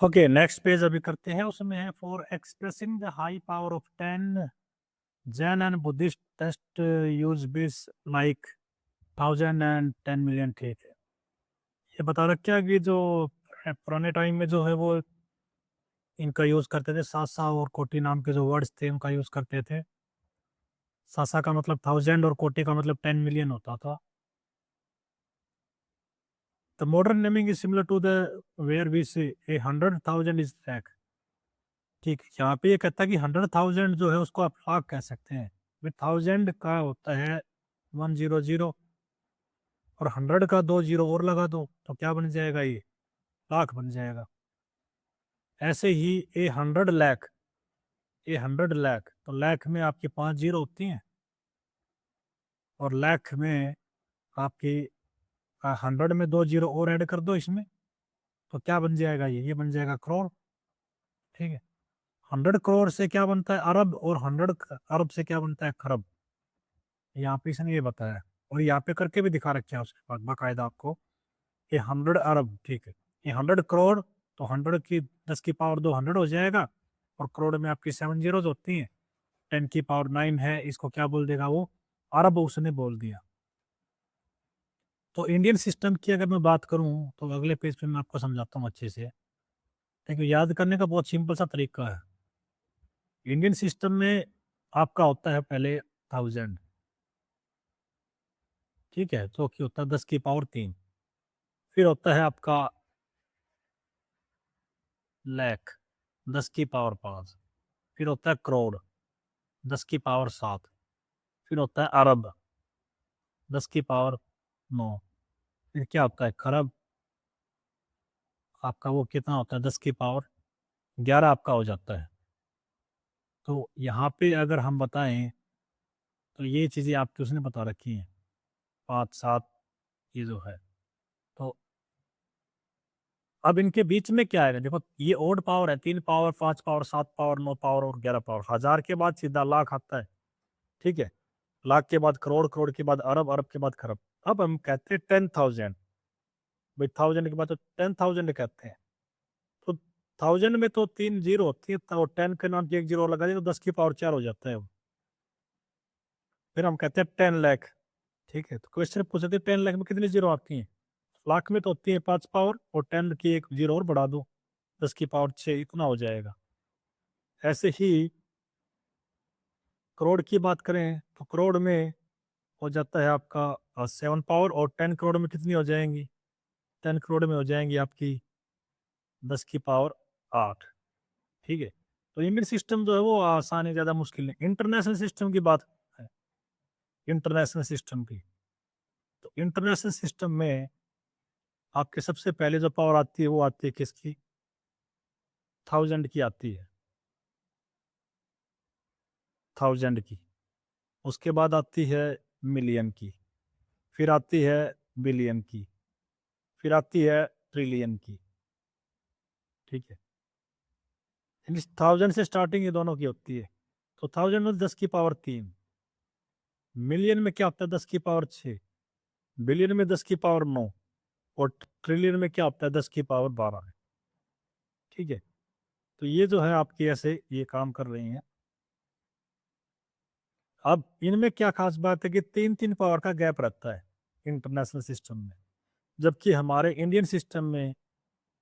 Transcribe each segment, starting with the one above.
Okay, next page अभी करते हैं। उसमें है for expressing the high power of 10 Jain and Buddhist texts use bits like 1000 and 10 million. ठीक है, ये बता रखा है कि जो पुराने टाइम में जो है वो इनका यूज करते थे। सासा और कोटि नाम के जो वर्ड्स थे उनका यूज करते थे। सासा का मतलब 1000 और कोटि का मतलब 10 मिलियन होता था। The modern naming is similar to the where we say a 100,000 is lakh. ठीक है, यहाँ पे ये कहता है कि 100,000 जो है उसको आप लाख कह सकते हैं। विद 1000 का होता है 100, और 100 का 2 जीरो और लगा दो तो क्या बन जाएगा, ये लाख बन जाएगा। ऐसे ही ए 100 लाख, तो लाख में आपकी 5 जीरो होती हैं, और लाख में आपकी 100 में 2 जीरो और ऐड कर दो इसमें, तो क्या बन जाएगा, ये बन जाएगा करोड़। ठीक है, 100 करोड़ से क्या बनता है, अरब, और 100 अरब से क्या बनता है, खरब। यहाँ पे इसने ये बताया, और यहाँ पे करके भी दिखा रखे हैं उसके बाद बाकायदा आपको। ये 100 अरब, ठीक है, ये 100 करोड़, तो 100 की 10 की पावर 2 100 हो जाएगा, और करोड़ में आपकी 7 जीरोज होती हैं। 10 की पावर 9 है, इसको क्या बोल देगा वो, अरब उसने बोल दिया। तो इंडियन सिस्टम की अगर मैं बात करूं तो अगले पेज पे मैं आपको समझाता हूँ अच्छे से। देखिए, याद करने का बहुत सिंपल सा तरीका है। इंडियन सिस्टम में आपका होता है पहले 1000, ठीक है, तो क्या होता है 10 की पावर 3। फिर होता है आपका लाख, 10 की पावर 5। फिर होता है करोड़, 10 की पावर 7। फिर होता है अरब, 10 की पावर 9। फिर क्या होता है खरब, आपका वो कितना होता है, 10 की पावर 11 आपका हो जाता है। तो यहाँ पे अगर हम बताएं तो ये चीज़ें आपकी उसने बता रखी हैं, 5 7, ये जो है। तो अब इनके बीच में क्या है, देखो ये ओड पावर है, 3 पावर 5 पावर 7 पावर 9 पावर और 11 पावर। 1000 के बाद सीधा लाख आता है, ठीक है, लाख के बाद करोड़, करोड़ के बाद अरब, अरब के बाद खरब। अब हम कहते हैं 10,000, भाई 1000 के बाद तो 10,000 कहते हैं। तो 1000 में तो 3 जीरो होती है, तो 10 के नाम की 1 जीरो लगा दिए तो 10 की पावर 4 हो जाता है वो। फिर हम कहते हैं 10 लाख, ठीक है, तो क्वेश्चन पूछते हैं 10 लाख में कितनी जीरो आती हैं। लाख में तो होती है 5 पावर, और 10 की 1 जीरो और बढ़ा दो, 10 की पावर 6, इतना हो जाएगा। ऐसे ही करोड़ की बात करें तो करोड़ में हो जाता है आपका 7 पावर, और 10 करोड़ में कितनी हो जाएंगी, 10 करोड़ में हो जाएंगी आपकी 10 की पावर 8। ठीक है, तो इंडियन सिस्टम जो है वो आसान है, ज़्यादा मुश्किल नहीं। इंटरनेशनल सिस्टम की बात है, इंटरनेशनल सिस्टम की, तो इंटरनेशनल सिस्टम में आपके सबसे पहले जो पावर आती है वो आती है किसकी, 1000 की आती है, 1000 की। उसके बाद आती है मिलियन की, फिर आती है बिलियन की, फिर आती है ट्रिलियन की। ठीक है, 1000 से स्टार्टिंग ये दोनों की होती है। तो 1000 में 10 की पावर 3, मिलियन में क्या होता है 10 की पावर 6, बिलियन में 10 की पावर 9, और ट्रिलियन में क्या होता है 10 की पावर 12 है। ठीक है, तो ये जो है आपकी ऐसे ये काम कर रही हैं। अब इनमें क्या खास बात है कि 3 3 पावर का गैप रहता है इंटरनेशनल सिस्टम में, जबकि हमारे इंडियन सिस्टम में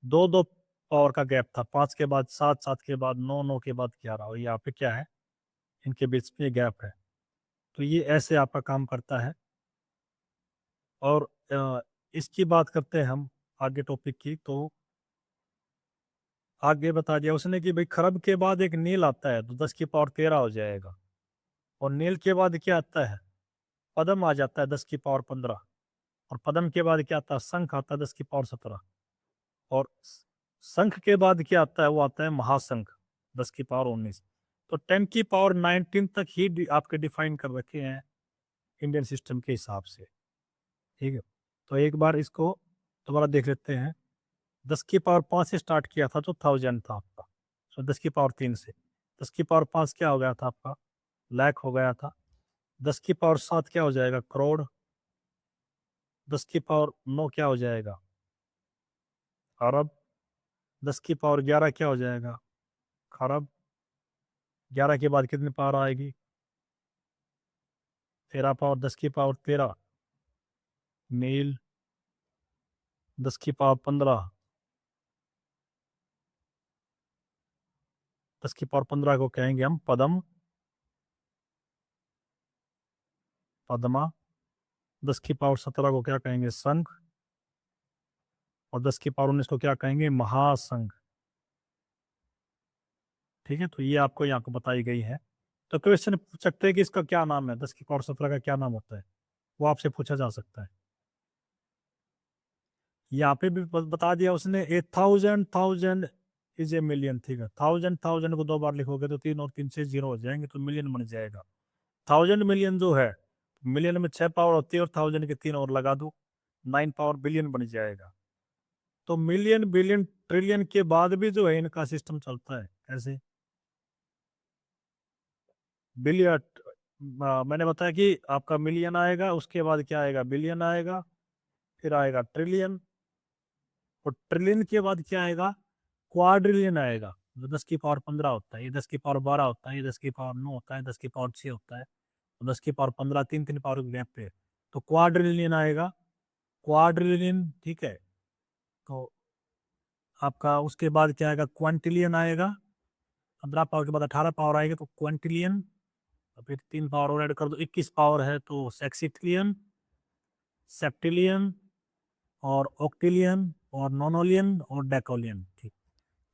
2 2 पावर का गैप था, 5 के बाद 7, 7 के बाद 9, 9 के बाद 11, और यहाँ पे क्या है, इनके बीच में गैप है। तो ये ऐसे आपका काम करता है। और इसकी बात करते हैं हम आगे टॉपिक की, तो आगे बता दिया उसने कि भाई खरब के बाद एक नील आता है तो 10 की पावर 13 हो जाएगा, और नील के बाद क्या आता है, पदम आ जाता है 10 की पावर 15, और पदम के बाद क्या आता है, शंख आता है 10 की पावर 17, और शंख के बाद क्या आता है, वो आता है महाशंख 10 की पावर 19। तो 10 की पावर 19 तक ही आपके डिफाइन कर रखे हैं इंडियन सिस्टम के हिसाब से। ठीक है, तो एक बार इसको दोबारा देख लेते हैं। 10 की पावर 5 से स्टार्ट किया था तो 1000 था आपका, सो 10 की पावर 3 से 10 की पावर 5 क्या हो गया था आपका, लाख हो गया था। 10 की पावर 7 क्या हो जाएगा, करोड़। 10 की पावर 9 क्या हो जाएगा, अरब। 10 की पावर 11 क्या हो जाएगा? खरब। 11 के बाद कितनी पावर आएगी? 13 पावर, 10 की पावर 13 मील, 10 की पावर 15, 10 की पावर 15 को कहेंगे हम पदम, पद्मा। 10 की पावर 17 को क्या कहेंगे? संघ। और 10 की पावर 19 को क्या कहेंगे? महासंघ। ठीक है, तो ये आपको यहाँ को बताई गई है। तो क्वेश्चन पूछ सकते हैं कि इसका क्या नाम है, 10 की पावर 17 का क्या नाम होता है, वो आपसे पूछा जा सकता है। यहाँ पे भी बता दिया उसने, 1000 थाउजेंड इज ए मिलियन। ठीक है, थाउजेंड थाउजेंड को 2 बार लिखोगे तो 3 और 3 से 0 हो जाएंगे, तो मिलियन बन जाएगा। थाउजेंड मिलियन जो है, मिलियन में 6 पावर होती है और थाउजेंड के 3 और लगा दो, 9 पावर बिलियन बन जाएगा। तो मिलियन बिलियन ट्रिलियन के बाद भी जो है इनका सिस्टम चलता है कैसे? बिलियन। मैंने बताया कि आपका मिलियन आएगा, उसके बाद क्या आएगा? बिलियन आएगा, फिर आएगा ट्रिलियन, और ट्रिलियन के बाद क्या आएगा? क्वाड्रिलियन आएगा, जो 10 की पावर 15 होता है, ये 10 की पावर 12 होता है, ये 10 की पावर 9 होता है, 10 की पावर 6 होता है, तो 10 की पावर 15, तीन तीन पावर के गैप पे, तो क्वाड्रिलियन आएगा, क्वाड्रिलियन। ठीक है, तो आपका उसके बाद क्या आएगा? क्वांटिलियन आएगा, 15 पावर के बाद 18 पावर आएगा तो क्वांटिलियन, और फिर 3 पावर और ऐड कर दो, 21 पावर है तो सेक्सिटिलियन, सेप्टिलियन, और ऑक्टिलियन, और नोनोलियन, और डेकोलियन। ठीक,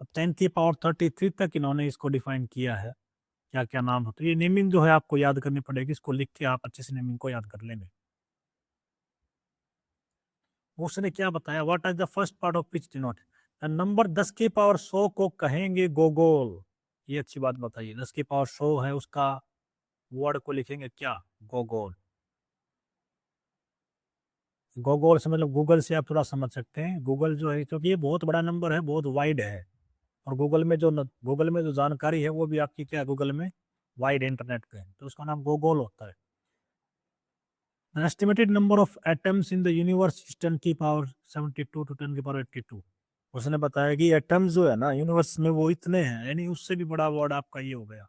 अब 10 की पावर 33 तक इन्होंने इसको डिफाइन किया है, क्या क्या नाम होते हैं। ये नेमिंग जो है आपको याद करनी पड़ेगी, इसको लिख के आप अच्छे से नेमिंग को याद कर लेंगे। उसने क्या बताया? What is the first part of pitch denote? Number 10 की पावर 100 को कहेंगे गोगोल। ये अच्छी बात बताइए, 10 की पावर 100 है, उसका वर्ड को लिखेंगे क्या? गोगोल। गोगोल से मतलब गूगल से आप थोड़ा समझ सकते हैं, गूगल जो है, क्योंकि ये बहुत बड़ा नंबर है, बहुत वाइड है, और गूगल में जो जानकारी है वो भी आपकी क्या है? गूगल में वाइड इंटरनेट पे है, तो उसका नाम गोगोल होता है। Estimated number of atoms in the universe is 10 की पावर 72 टू 10 की पावर 82। उसने बताया कि एटम्स जो है ना यूनिवर्स में वो इतने हैं, यानी उससे भी बड़ा वर्ड आपका ये हो गया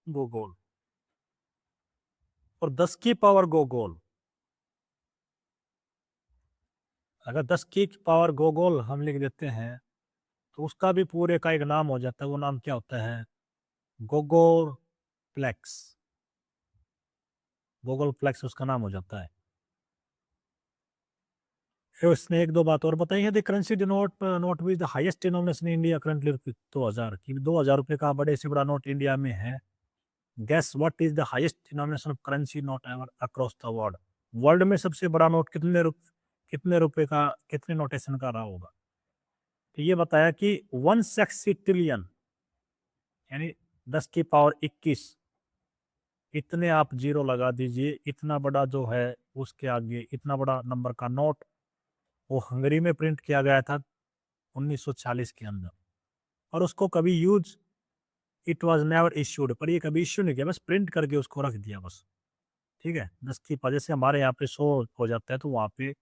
गोगोल। और 10 की पावर गोगोल, अगर 10 की पावर गोगोल हम लिख देते हैं तो उसका भी पूरे का एक नाम हो जाता है, वो नाम क्या होता है? गोगोल प्लेक्स। गोगोल प्लेक्स उसका नाम हो जाता है। फिर उसने एक दो बात और बताई है, the currency denote note with the highest denomination in India currently 2000, की 2000 रुपये का बड़े से बड़ा नोट इंडिया में है। Guess what is the highest denomination of currency note ever across the world? World में सबसे बड़ा नोट कितने रुपए का, कितने नोटेशन का रहा होगा? तो ये बताया कि 160 ट्रिलियन, यानी 10 की पावर 21, इतने आप जीरो लगा दीजिए, इतना बड़ा जो है उसके आगे इतना बड़ा नंबर का नोट, वो हंगरी में प्रिंट किया गया था 1940 के अंदर, और उसको कभी use, it was never issued, पर ये कभी इश्यू नहीं किया, बस प्रिंट करके उसको रख दिया बस। ठीक है, 10 की वजह से हमारे यहाँ पे 100 हो जाता है, तो वहाँ पे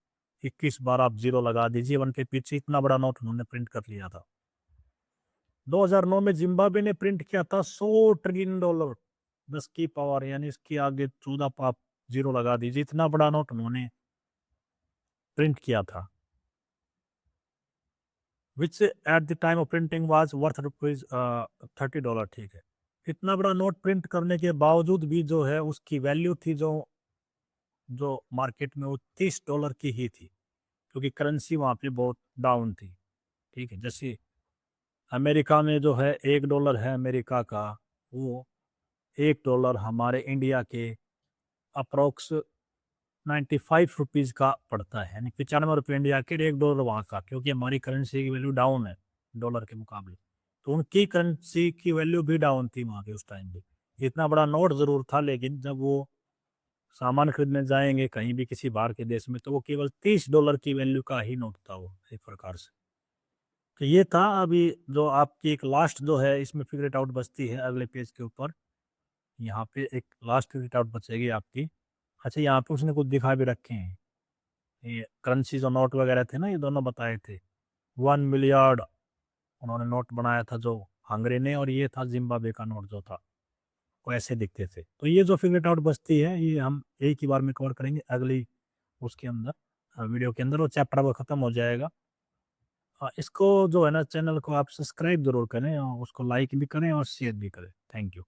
21 बार आप जीरो लगा दीजिए, वन के पीछे इतना बड़ा नोट उन्होंने प्रिंट कर लिया था। 2009 में जिम्बाब्वे ने प्रिंट किया था $100 ट्रिलियन, 10 की पावर, यानी इसके आगे 14 पाप जीरो लगा दीजिए, इतना बड़ा नोट उन्होंने प्रिंट किया था, which at the time of printing was worth rupees $30। ठीक है, इतना बड़ा नोट प्रिंट करने के बावजूद भी जो है उसकी वैल्यू थी जो जो मार्केट में वो $30 की ही थी, क्योंकि करेंसी वहाँ पे बहुत डाउन थी। ठीक है, जैसे अमेरिका में जो है $1 है अमेरिका का, वो $1 हमारे इंडिया के अप्रोक्स 95 रुपीज़ का पड़ता है, यानी 95 रुपये इंडिया के, $1 वहाँ का, क्योंकि हमारी करेंसी की वैल्यू डाउन है डॉलर के मुकाबले, तो उनकी करेंसी की वैल्यू भी डाउन थी वहाँ के उस टाइम पे। इतना बड़ा नोट ज़रूर था, लेकिन जब वो सामान खरीदने जाएंगे कहीं भी किसी बाहर के देश में, तो वो केवल $30 की वैल्यू का ही नोट था वो, एक प्रकार से। तो ये था अभी जो आपकी एक लास्ट जो है इसमें फिगर इट आउट बचती है अगले पेज के ऊपर, यहाँ पे एक लास्ट फिगर इट आउट बचेगी आपकी। अच्छा, यहाँ पे उसने कुछ दिखा भी रखे हैं, ये करेंसी जो नोट वगैरह थे ना, ये दोनों बताए थे, 1 मिलियर्ड उन्होंने नोट बनाया था जो हंगरी ने, और ये था जिम्बाब्वे का नोट जो था, वो ऐसे दिखते थे। तो ये जो फिगर नोट बचती है, ये हम एक ही बार में कवर करेंगे अगली उसके अंदर, वीडियो के अंदर, वो चैप्टर वो खत्म हो जाएगा। इसको जो है ना, चैनल को आप सब्सक्राइब जरूर करें और उसको लाइक भी करें और शेयर भी करें। Thank you.